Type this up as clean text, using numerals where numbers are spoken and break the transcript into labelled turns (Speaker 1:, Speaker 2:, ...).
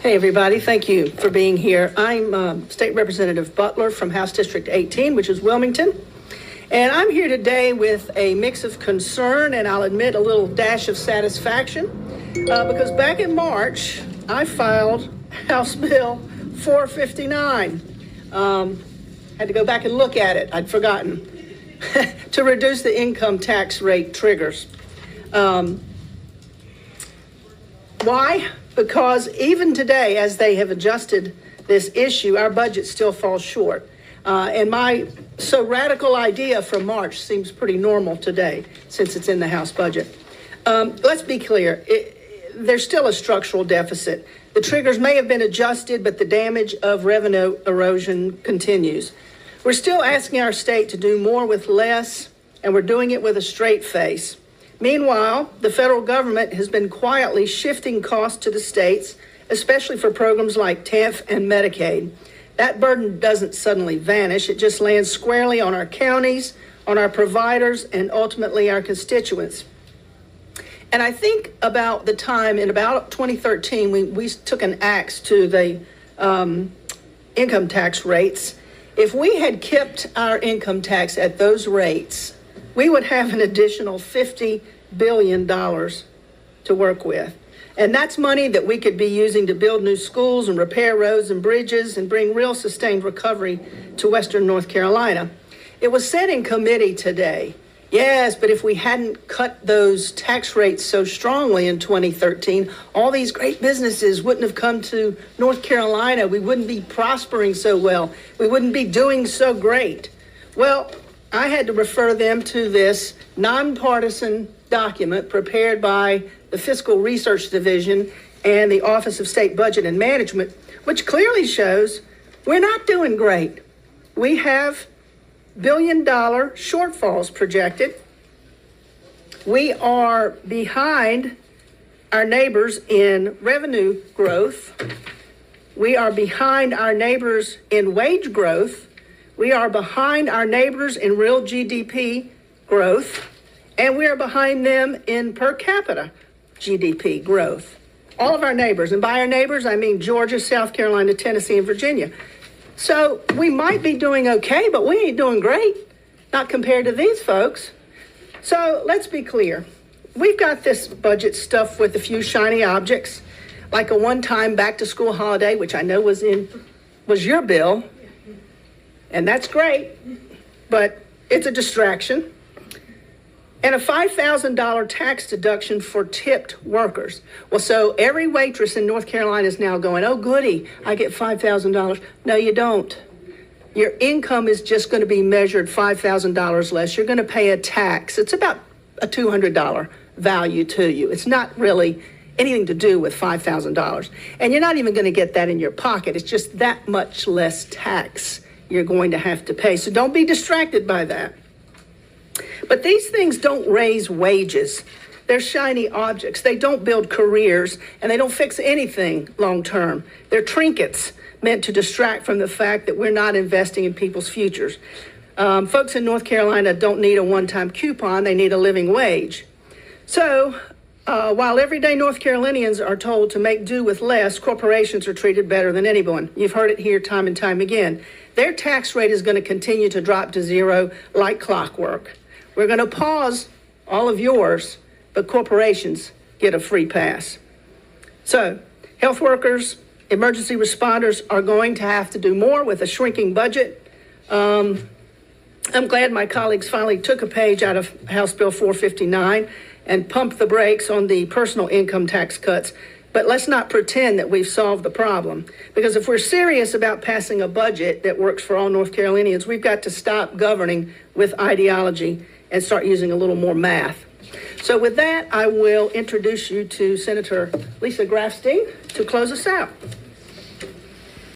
Speaker 1: Hey, everybody. Thank you for being here. I'm State Representative Butler from House District 18, which is Wilmington. And I'm here today with a mix of concern and I'll admit a little dash of satisfaction because back in March, I filed House Bill 459. Had to go back and look at it. I'd forgotten to reduce the income tax rate triggers. Why? Because even today, as they have adjusted this issue, our budget still falls short. And my so radical idea from March seems pretty normal today since it's in the House budget. Let's be clear, there's still a structural deficit. The triggers may have been adjusted, but the damage of revenue erosion continues. We're still asking our state to do more with less, and we're doing it with a straight face. Meanwhile, the federal government has been quietly shifting costs to the states, especially for programs like TANF and Medicaid. That burden doesn't suddenly vanish. It just lands squarely on our counties, on our providers, and ultimately our constituents. And I think about the time in about 2013, we took an axe to the income tax rates. If we had kept our income tax at those rates, we would have an additional $50 billion to work with. And that's money that we could be using to build new schools and repair roads and bridges and bring real sustained recovery to Western North Carolina. It was said in committee today, yes, but if we hadn't cut those tax rates so strongly in 2013, all these great businesses wouldn't have come to North Carolina. We wouldn't be prospering so well. We wouldn't be doing so great. Well, I had to refer them to this nonpartisan document prepared by the Fiscal Research Division and the Office of State Budget and Management, which clearly shows we're not doing great. We have billion-dollar shortfalls projected. We are behind our neighbors in revenue growth. We are behind our neighbors in wage growth. We are behind our neighbors in real GDP growth, and we are behind them in per capita GDP growth. All of our neighbors, and by our neighbors, I mean Georgia, South Carolina, Tennessee, and Virginia. So we might be doing okay, but we ain't doing great, not compared to these folks. So let's be clear. We've got this budget stuffed with a few shiny objects, like a one-time back-to-school holiday, which I know was your bill. And that's great, but it's a distraction. And a $5,000 tax deduction for tipped workers. Well, so every waitress in North Carolina is now going, oh, goody, I get $5,000. No, you don't. Your income is just going to be measured $5,000 less. You're going to pay a tax. It's about a $200 value to you. It's not really anything to do with $5,000. And you're not even going to get that in your pocket. It's just that much less tax you're going to have to pay. So don't be distracted by that. But these things don't raise wages. They're shiny objects. They don't build careers, and they don't fix anything long term. They're trinkets meant to distract from the fact that we're not investing in people's futures. Folks in North Carolina don't need a one-time coupon. They need a living wage. So while everyday North Carolinians are told to make do with less, corporations are treated better than anyone. You've heard it here time and time again. Their tax rate is going to continue to drop to zero like clockwork. We're going to pause all of yours, but corporations get a free pass. So health workers, emergency responders are going to have to do more with a shrinking budget. I'm glad my colleagues finally took a page out of House Bill 459 and pumped the brakes on the personal income tax cuts. But let's not pretend that we've solved the problem. Because if we're serious about passing a budget that works for all North Carolinians, we've got to stop governing with ideology and start using a little more math. So with that, I will introduce you to Senator Lisa Grafstein to close us out.